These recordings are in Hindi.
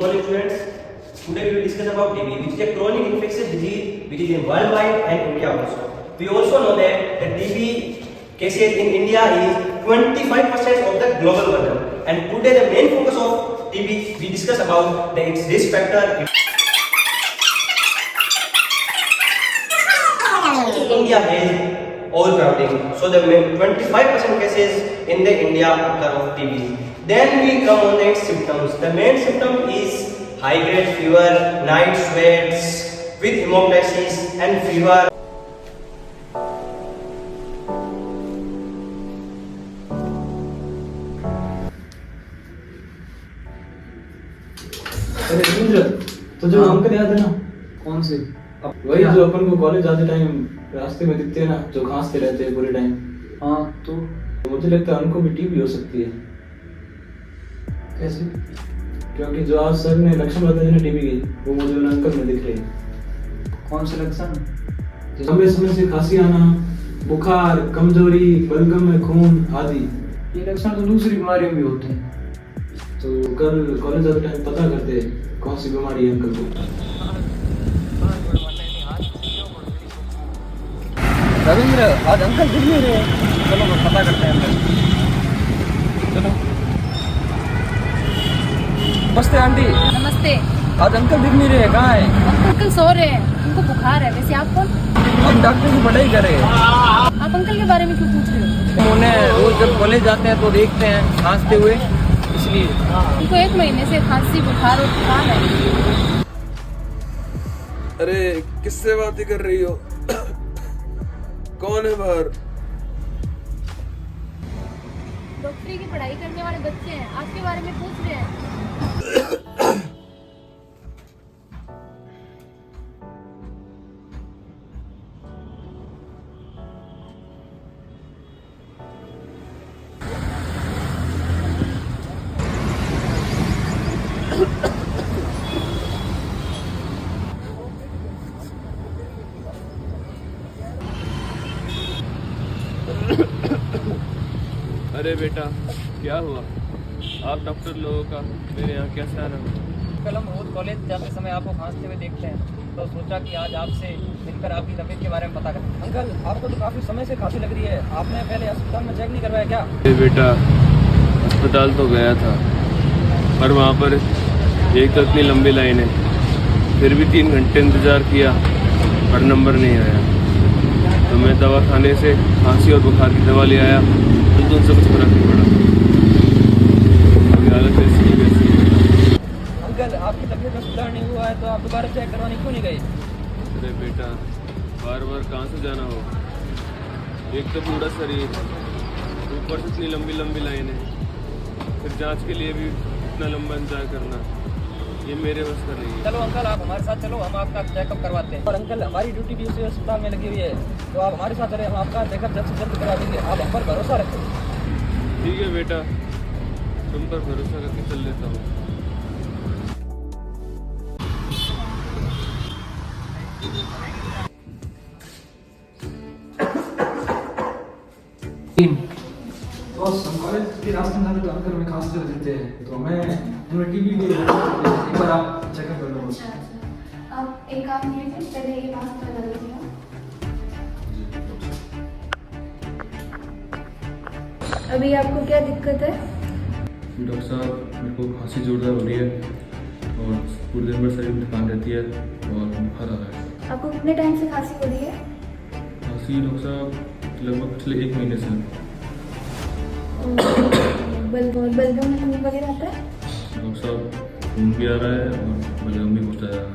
morning students. Today we will discuss about TB, which is a chronic infectious disease which is in worldwide and India also. We also know that the TB cases in India is 25% of the global burden. And today the main focus of TB we discuss about its risk factor. India has overcrowding, so the 25% cases in the India occur of TB. Then we come on the its symptoms. The main symptom is high grade fever, night sweats with hemoptysis and fever. अरे इंद्र, तो जो अंकल याद है ना? कौन से? वही जो अपन को कॉलेज जाते टाइम रास्ते में दिखते हैं ना, जो खांसते रहते हैं पूरे टाइम। हाँ तो मुझे लगता है उनको भी टीबी हो सकती है। कैसे? क्योंकि जो आज सर ने लक्षण बताए ना टीबी के, वो मुझे उन अंकल में दिख रहे हैं। कौन से लक्षण? समय समय से खांसी आना, बुखार, कमजोरी, बलगम में खून आदि। ये लक्षण तो दूसरी बीमारियों में भी होते हैं। तो कल कॉलेज जाते टाइम पता करते हैं कौन सी बीमारी है अंकल को। रविंद्र, आज अंकल दिख नहीं रहे। चलो मैं पता करते हैं अंकल। चलो। नमस्ते आंटी। नमस्ते। आज अंकल दिख नहीं रहे, कहाँ है? अंकल सो रहे हैं, उनको बुखार है। वैसे आप कौन? हम डॉक्टर की पढ़ाई कर रहे हैं। आप अंकल के बारे में क्यों पूछ रहे हो? हम उन्हें रोज जब कॉलेज जाते हैं तो देखते हैं खांसते हुए, इसलिए। उनको 1 महीने से खांसी, बुखार और जुकाम है। अरे किससे बातें कर रही हो? कौन है बाहर? डॉक्टरी की पढ़ाई करने वाले बच्चे हैं, आपके बारे में पूछ रहे हैं। अरे बेटा, क्या हुआ? आप डॉक्टर लोगों का मेरे यहाँ कैसे आ रहा हूँ? कल हम रोज कॉलेज जाते समय आपको खांसते हुए देखते हैं, तो सोचा कि आज आपसे मिलकर आपकी तबीयत के बारे में पता करें। अंकल, आपको तो काफी समय से खांसी लग रही है। आपने पहले अस्पताल में चेक नहीं करवाया क्या? अरे बेटा, अस्पताल तो गया था, पर वहाँ पर एक तो इतनी लंबी लाइन है, फिर भी 3 घंटे इंतज़ार किया पर नंबर नहीं आया। तो मैं दवा खाने से खांसी और बुखार की दवा ले आया, तो उनसे कुछ फर्क नहीं पड़ा। अभी हालत ऐसी ही वैसी है। अंकल, आपकी तबीयत में सुधार नहीं हुआ है तो आप दोबारा चेक करवाने क्यों नहीं गए? अरे बेटा, बार बार कहाँ से जाना हो? एक तो पूरा शरीर, ऊपर से इतनी लंबी लंबी लाइन है, फिर जांच के लिए भी इतना लंबा इंतजार करना, ये मेरे बस का नहीं है। चलो अंकल, आप हमारे साथ चलो, हम आपका चेकअप करवाते हैं। और अंकल, हमारी ड्यूटी भी उसी अस्पताल में लगी हुई है, तो आप हमारे साथ चले, हम आपका चेकअप जल्द से जल्द करवा देंगे। आप हम पर भरोसा रखें। ठीक है बेटा, तुम पर भरोसा करके चल लेता हूँ। बॉस, हम कॉलेज के रास्ते में जाते तो अंकल में खांसते हुए दिखते हैं, तो मैं उन्हें टीबी के एक बार आप चेकअप कर लो। अच्छा, आप एक काम कीजिए, पहले ये मास्क लगा लीजिए। अभी आपको क्या दिक्कत है? डॉक्टर साहब, मेरे को खांसी जोरदार हो रही है और पूरे दिन भर शरीर में थकान रहती है और बुखार आ रहा है। आपको कितने टाइम से खांसी हो रही है? खांसी डॉक्टर साहब लगभग पिछले 1 महीने से। बलगम में खून वगैरह आता है? डॉक्टर साहब, खून भी आ रहा है और बलगम भी बहुत आ रहा है।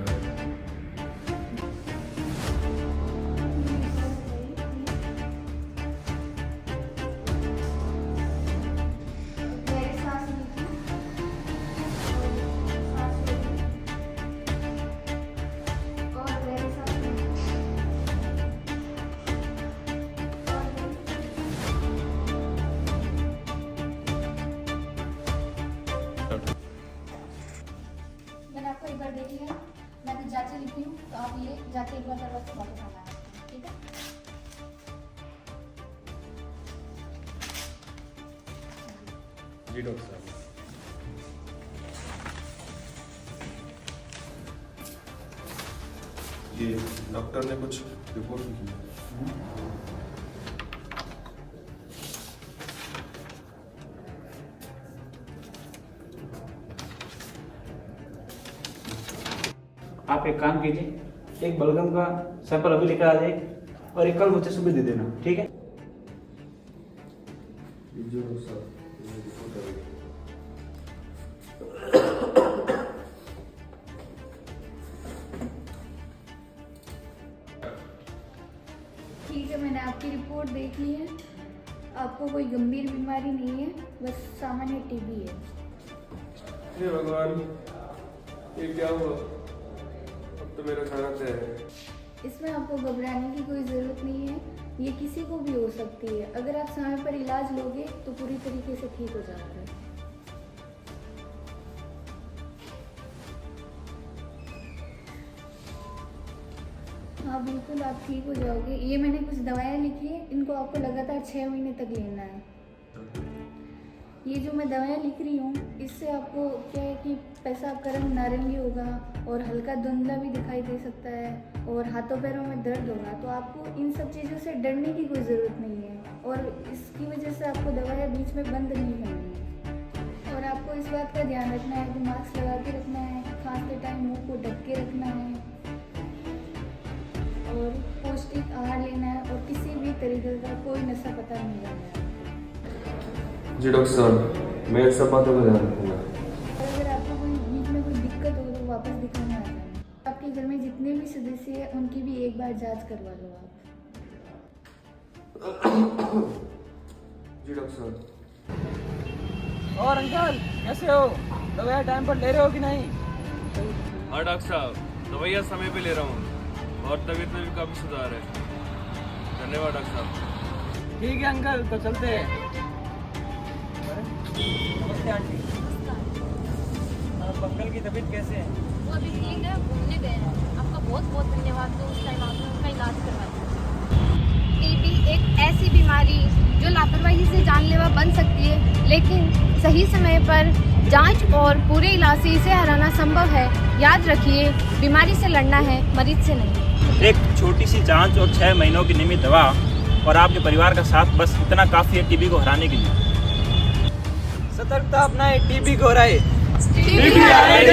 मैंने आपको एक बार देख लिया, मैं कुछ जांचें लिखती हूँ, तो आप ये जाके एक बार करवा के वापस आना है, ठीक है? जी डॉक्टर साहब। ये डॉक्टर ने कुछ रिपोर्ट की है। आप एक काम कीजिए, एक बलगम का सैंपल अभी लेकर आ जाइए और एक कल मुझे सुबह दे देना, ठीक है? ठीक है, मैंने आपकी रिपोर्ट देख ली है। आपको कोई गंभीर बीमारी नहीं है, बस सामान्य टीबी है। हे भगवान, ये क्या हुआ? अब तो मेरा खाना तय है। इसमें आपको घबराने की कोई ज़रूरत नहीं है, ये किसी को भी हो सकती है। अगर आप समय पर इलाज लोगे तो पूरी तरीके से ठीक हो जाओगे। हाँ बिल्कुल, आप ठीक हो जाओगे। ये मैंने कुछ दवाएं लिखी है, इनको आपको लगातार 6 महीने तक लेना है। ये जो मैं दवाएं लिख रही हूँ, इससे आपको क्या है कि पेशाब का रंग नारंगी होगा और हल्का धुंधला भी दिखाई दे सकता है और हाथों पैरों में दर्द होगा। तो आपको इन सब चीज़ों से डरने की कोई ज़रूरत नहीं है और इसकी वजह से आपको दवाएं बीच में बंद नहीं करनी है। और आपको इस बात का ध्यान रखना है कि मास्क लगा के रखना है, खांसते टाइम मुँह को ढक के रखना है और पौष्टिक आहार लेना है और किसी भी तरीके का कोई नशा पता नहीं करना है। जी डॉक्टर साहब, मैं इन सब बातों का ध्यान रखूंगा। और अगर आपको कोई बीच में कोई दिक्कत हो तो वापस दिखाने आ जाना। आपके घर में जितने भी सदस्य हैं उनकी भी एक बार जांच करवा लो आप। जी डॉक्टर साहब। और अंकल कैसे हो? दवाइयाँ टाइम पर ले रहे हो कि नहीं? हाँ डॉक्टर साहब, दवाइयाँ समय पे ले रहा हूँ और तबीयत में भी काफ़ी सुधार है। धन्यवाद डॉक्टर साहब। ठीक है अंकल, तो चलते हैं। नमस्ते आंटी। आप अंकल की तबीयत कैसे है? वो अभी ठीक है, घूमने गए हैं। आपका बहुत बहुत धन्यवाद जो उस टाइम आपने उनका इलाज करवाया। टीबी एक ऐसी बीमारी जो लापरवाही से जानलेवा बन सकती है, लेकिन सही समय पर जांच और पूरे इलाज से इसे हराना संभव है। याद रखिए, बीमारी से लड़ना है, मरीज से नहीं। एक छोटी सी जांच और 6 महीनों की नियमित दवा और आपके परिवार का साथ, बस इतना काफ़ी है टीबी को हराने के लिए। सतर्कता अपनाएं, टीबी को हराएं। टीबी हराएं।